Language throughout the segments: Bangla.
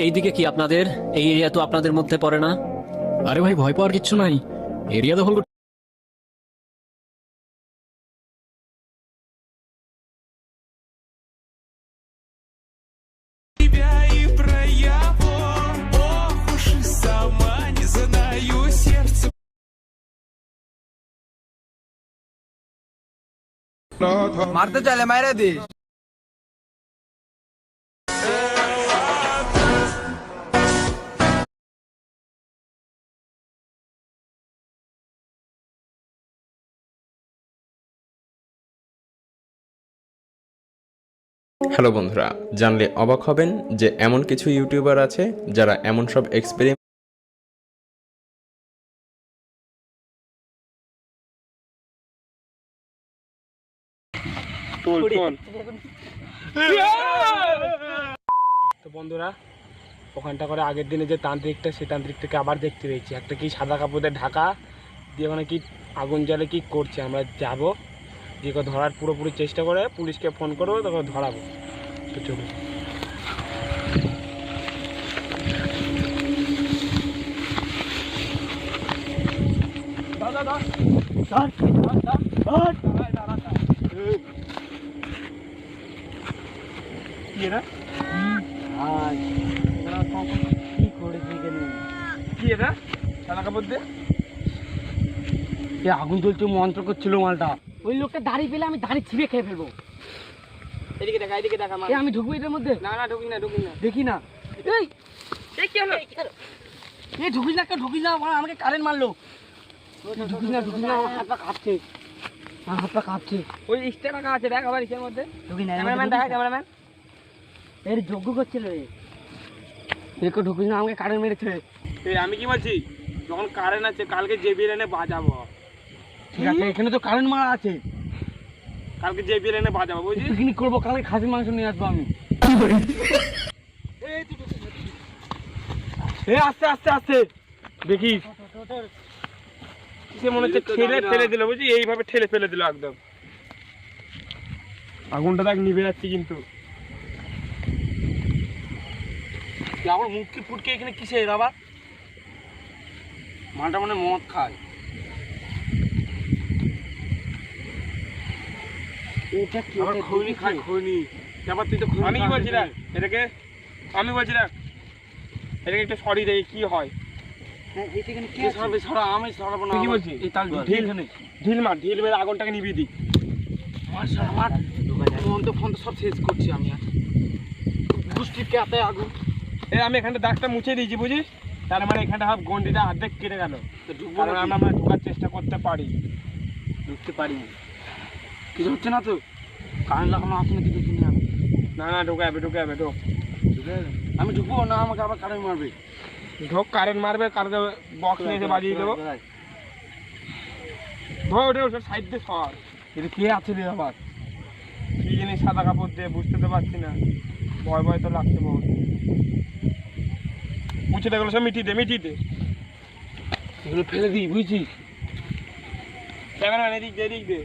এইদিকে কি আপনাদের এই এরিয়া তো আপনাদের মধ্যে পড়ে না? আরে ভাই ভয় পাওয়ার কিচ্ছু নাই, এরিয়া দখল মারতে চাইলে মাইরে দিস। হ্যালো বন্ধুরা, জানলে অবাক হবেন যে এমন কিছু ইউটিউবার আছে যারা এমন সব এক্সপেরিমেন্ট তো বন্ধুরা, ওখানটা করে আগের দিনে যে তান্ত্রিকটা, সেই তান্ত্রিকটাকে আবার দেখতে পেয়েছি। একটা কি সাদা কাপড়ে ঢাকা দিয়ে ওখানে কি আগুন জ্বালে কি করছে। আমরা যাব, দিয়ে ধরার পুরোপুরি চেষ্টা করে পুলিশকে ফোন করবো, তখন ধরাবো। তো চলুন। আগুন জ্বলছে, মন্ত্র করছিল মালটা। ওই লোকটা দাড়ি পেলে আমি দাড়ি ছিঁড়ে খেয়ে ফেলবো। এদিকে দেখা, এদিকে দেখা। আমি ঢুকবো এটার মধ্যে? না না, ঢুকি না, ঢুকি না। দেখি না। এই কি হলো? এই ঢুকিস না, ঢুকিস না, আমাকে কারেন্ট মারলো। ঢুকিস না, ঢুকিস না, আমার হাত পা কাঁপছে, আমার হাত পা কাঁপছে। ওই স্টে টাকা আছে, দেখ আবার ইসের মধ্যে। ঢুকি না, ক্যামেরাম্যান দেখা, ক্যামেরাম্যান। এর যজ্ঞ করছিল রে। দেখো ঢুকিস না, আমাকে কারেন্ট মেরেছে। এই আমি কি বলছি, যখন কারেন্ট আছে কালকে জেবিএল এনে বাজাবো। ঠিক আছে, এখানে তো কারেন্ট মারা আছে। কালকে জেবিএল এনে বাজাবো, বুঝলি? পিকনিক করবো, কালকে খাসির মাংস নিয়ে আসবো আমি। আস্তে আস্তে আস্তে দেখিস, সে মনে হচ্ছে ঠেলে ফেলে দিল, বুঝলি? এইভাবে ঠেলে ফেলে দিল একদম। আগুনটা দেখ নিভে যাচ্ছে কিন্তু। আমার মুখকে ফুটকে এখানে কিসে আবার? মালটা মানে মদ খায়। এটা কি? আবার খৈনি খায়, খৈনি। আবার তুই তো আমি কি বলছি দেখ এটাকে, আমি বলছি দেখ এটাকে একটু সরি দেয়, কি হয়? আমি সরাবো না। তুই কি বলছিস? ঢিল মার, ঢিল মেরে আগুনটাকে নিভিয়ে দিই। ফোন তো সব শেষ করছি আমি। দুষ্টিকে এত আগুন। আমি এখানটা দাগটা মুছে দিয়েছি, বুঝিস? তার মানে এখানটা সব গন্ডিটা অর্ধেক কেটে গেল। আমরা ঢোকার চেষ্টা করতে পারি, ঢুকতে পারি। কিছু হচ্ছে না তো? কারেন্ট লাগানো আছে নাকি দেখিনি আমি। না না, ঢোকা যাবে, ঢোকা যাবে, ঢোক। আমি ঢুকবো না, আমাকে আবার কারেন্ট মারবে। ঢোক, কারেন্ট মারবে, কালকে বক্স নিয়ে এসে বাজিয়ে দেবো। ধর ওঠে, ওটা সাইড দিয়ে সর। এটা কে আছে রে আবার? কি জিনিস সাদা কাপড় দিয়ে, বুঝতে তো পারছি না। ভয় ভয় তো লাগছে বহুত। মুছে দেখলো সব মিটিয়ে দে, মিটিয়ে দে। এগুলো ফেলে দিই, বুঝছিস? ক্যামেরাম্যান এদিক দে, এদিক দে।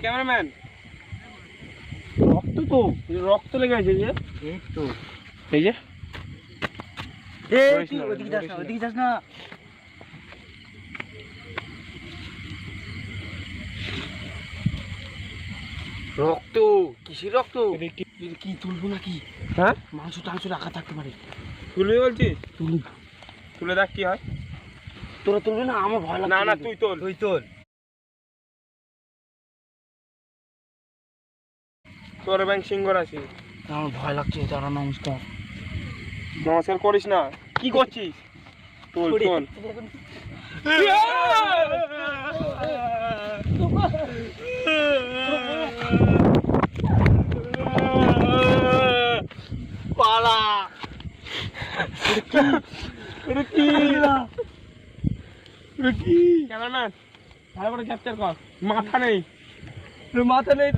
ক্যামেরাম্যান রক্ত তো রক্ত লেগে আছে যে এই তো এই যে তুই ওদিকে যাস না, ওদিকে যাস না। রক্ত কিসের রক্ত? কি তুলবো নাকি? হ্যাঁ মাংস টাংস রাখা থাকতে পারে। তুলবি বলছিস? তুলি তুলে দেখ কি হয়। তোরা তুলবি না? আমার ভয় লাগছে। না না তুই তোল। তুই তোল। তোর ব্যাংক সিঙ্গর আছে। আমার ভয় লাগছে। তারা নমস্কার। নমস্কার করিস না। কি করছিস? তোল তোল। পালা ক্যামেরাম্যান ভালো করে ক্যাপচার কর। মাথা নেই, মাথা নেই।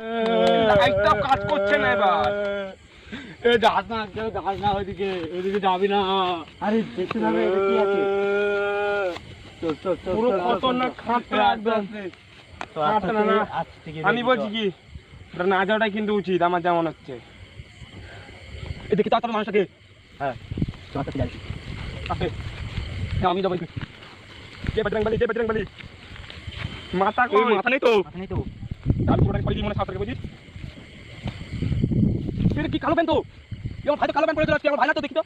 লাইটটা কাজ করছে না এবার। এ যাস না, কেউ যাস না ওইদিকে, ওইদিকে যাবি না। আরে দেখতে যাবে এটা কি আছে? চল চল চল। পুরো খতরনাক খাটটা একদম। খাটটা না না। আমি বলছি কি এটা না যাওয়াটাই কিন্তু উচিত আমার যেমন হচ্ছে। এদিকে তাড়াতাড়ি মানুষটাকে। হ্যাঁ চল তাড়াতাড়ি যাই। আসে আমি যাবো। যে বজরং বলি, যে বজরং বলি। মাথা কই? মাথা নেই তো। মাথা নেই তো। আমি পুরোটা পড়ি মনে সাথে বুঝিস। এটা কি কালো প্যান্ট তো? আমার ভাই তো কালো প্যান্ট পরে চলে আসছে। আমার ভাই না তো, দেখি তো।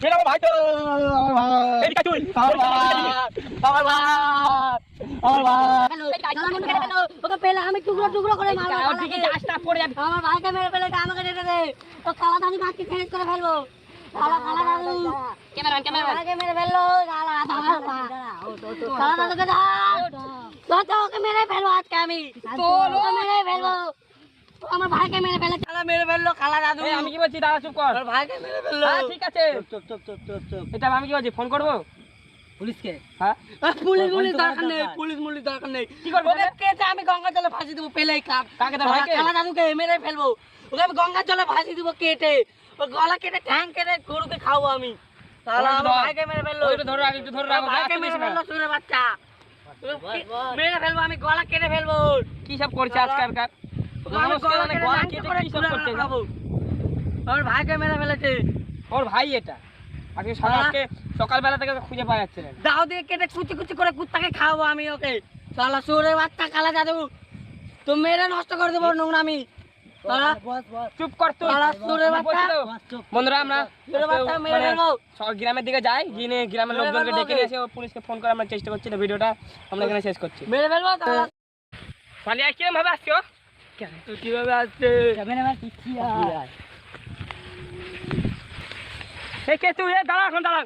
এটা আমার ভাই তো। আমার ভাই। এদিকে তুই। আমার ভাই। আমার ভাই। আমার ভাই। ওকে পেলে আমি টুকরো টুকরো করে মারবো। ওদিকে যাস না, পড়ে যাবি। আমার ভাইকে মেরে ফেলে আমাকে ডেটে দে। ও কালা দানি ভাতকে ফেরত করে ফেলবো। কালা কালা দাদু ক্যামেরা ভাইকে মেরে ফেললো। কালা কালা দাদুকে দাও। তো ওকে মেরে ফেলবো আজকে আমি। ওকে মেরে ফেলবো। আমার ভাইকে মেরে ফেলে কালা মেরে ফেললো। কালা দাদু আমি কি বলছি দাঁড়া চুপ কর। আমার ভাইকে মেরে ফেললো। ঠিক আছে চুপ চুপ চুপ চুপ চুপ। এটা আমি কি বলছি ফোন করবো পুলিশকে হ্যাঁ পুলিশ দরকার নেই। পুলিশ দরকার নেই। কি করবো ওকে কেটে আমি গঙ্গা জলে ভাসি দেবো। পেলেই কাকে তোর ভাইকে? কালা দাদুকে মেরে ফেলবো। ওকে আমি গঙ্গা জলে ভাসি দেবো কেটে। ওর গলা কেটে ঠ্যাং কেটে গরুকে খাবো আমি। তাহলে আমার ভাইকে মেরে ফেললো। ওইটা ধরে রাখ একটু ধরে রাখ। আমার ভাইকে মেরে ফেললো সুরে বাচ্চা। মেরে ফেলবো আমি, গলা কেটে ফেলবো। কি সব করছে আজকালকার? ওকে আমি গলা কেটে গলা ঠ্যাং কেটে করে কি সব সুরে করছে? খাবো। আমার ভাইকে মেরে ফেলেছে। ওর ভাই এটা আজকে আজকে সকালবেলা থেকে ওকে খুঁজে পাওয়া যাচ্ছে না। দাও দিয়ে কেটে কুচি কুচি করে কুত্তাকে খাওয়াবো আমি ওকে। শালা সুরে বাচ্চা কালা দাদু তো মেরে নষ্ট করে দেবো নোংরামি। চুপ কর তুই। বন্ধুরা আমরা সব গ্রামের দিকে যাই, গিয়ে গ্রামের লোকজনকে ডেকে নিয়ে এসে পুলিশকে ফোন করে আমরা চেষ্টা করছি। না ভিডিওটা আমরা এখানে শেষ করছি। মেরে ফেলবো। পালিয়ে কিরম ভাবে আসছো? তুই কিভাবে আসছে? কে তুই? দাঁড়া এখন দাঁড়া।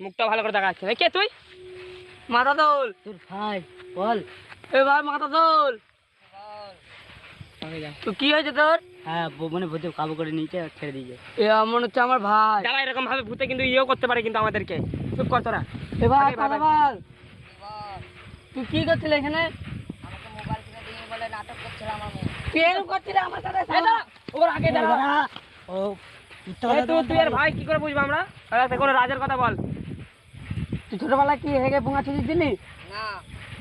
মুখটা ভালো করে দেখা যাচ্ছে। কে তুই? মাথা তোল। তোর ভাই বল। এ ভাই মাথা তোল। তো কি হয়েছে তোর? হ্যাঁ মানে ভূতে কাবু করে নিচে ছেড়ে দিয়েছে। এ মনে হচ্ছে আমার ভাই। দাঁড়া এরকম ভাবে ভূতে কিন্তু ইয়েও করতে পারে কিন্তু আমাদেরকে। চুপ কর তোরা। এ ভাই আগে কথা বল। তুই কি করছিস এখানে? তুই এরকম করছিস আমার সাথে? ওর আগে দাঁড়া। ও তুই আর ভাই কি করে বুঝবো আমরা? কোনো রাজের কথা বল। তুই ছোটবেলায় কি হেগে ভুঙা ছিলি?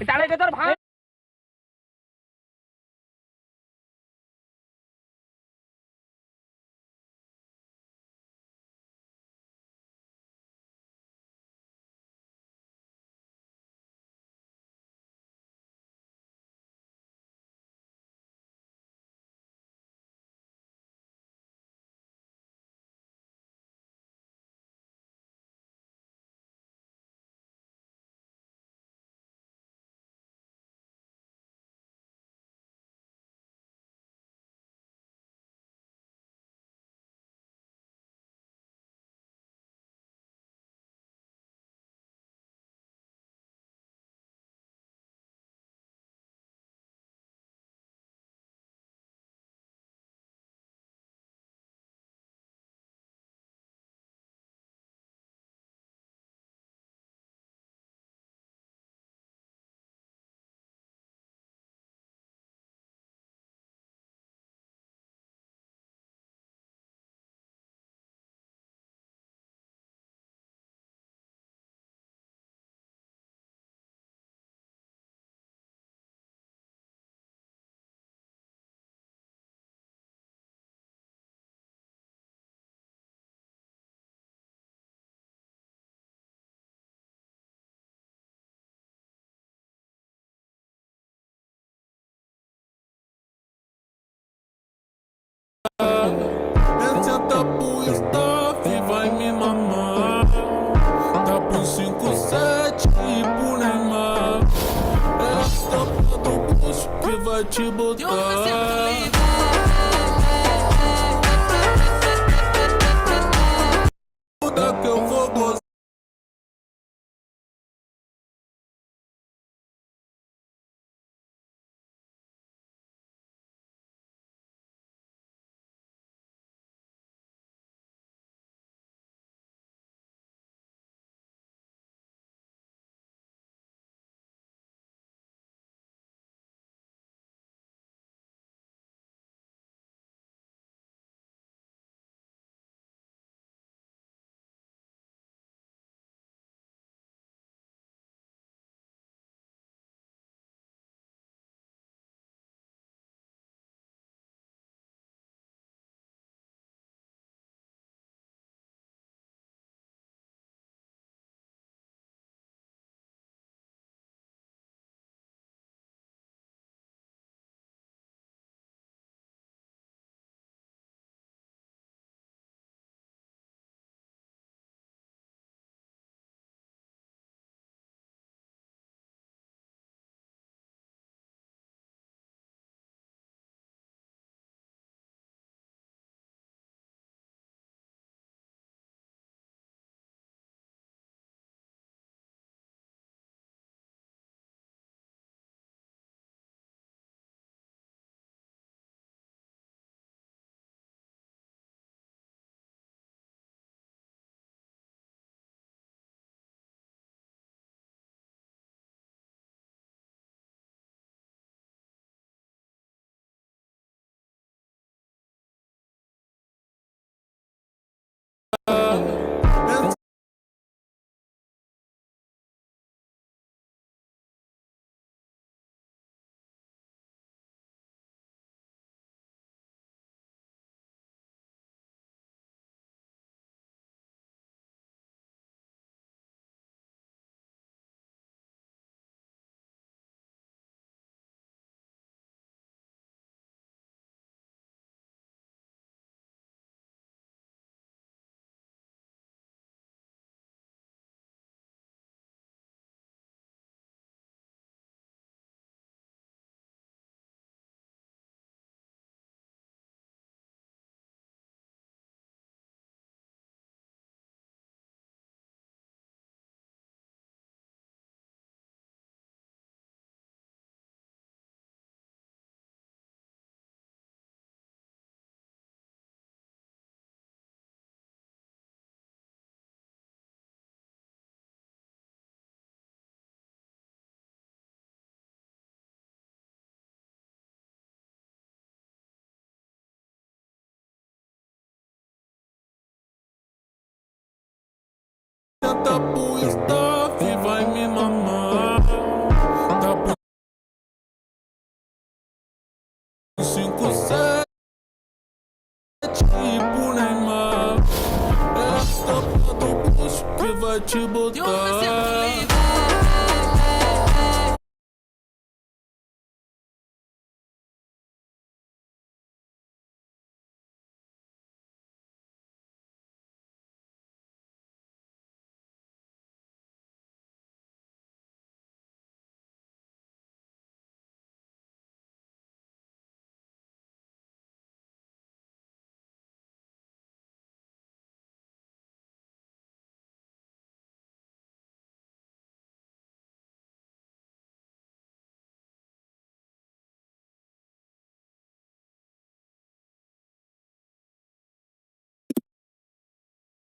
তাহলে তোর ভাই tapu está viva e me mamar. Tapu 5-7 e pro Neymar. Essa porra do bucho que vai te botar. Que eu vou gozar. Tapu está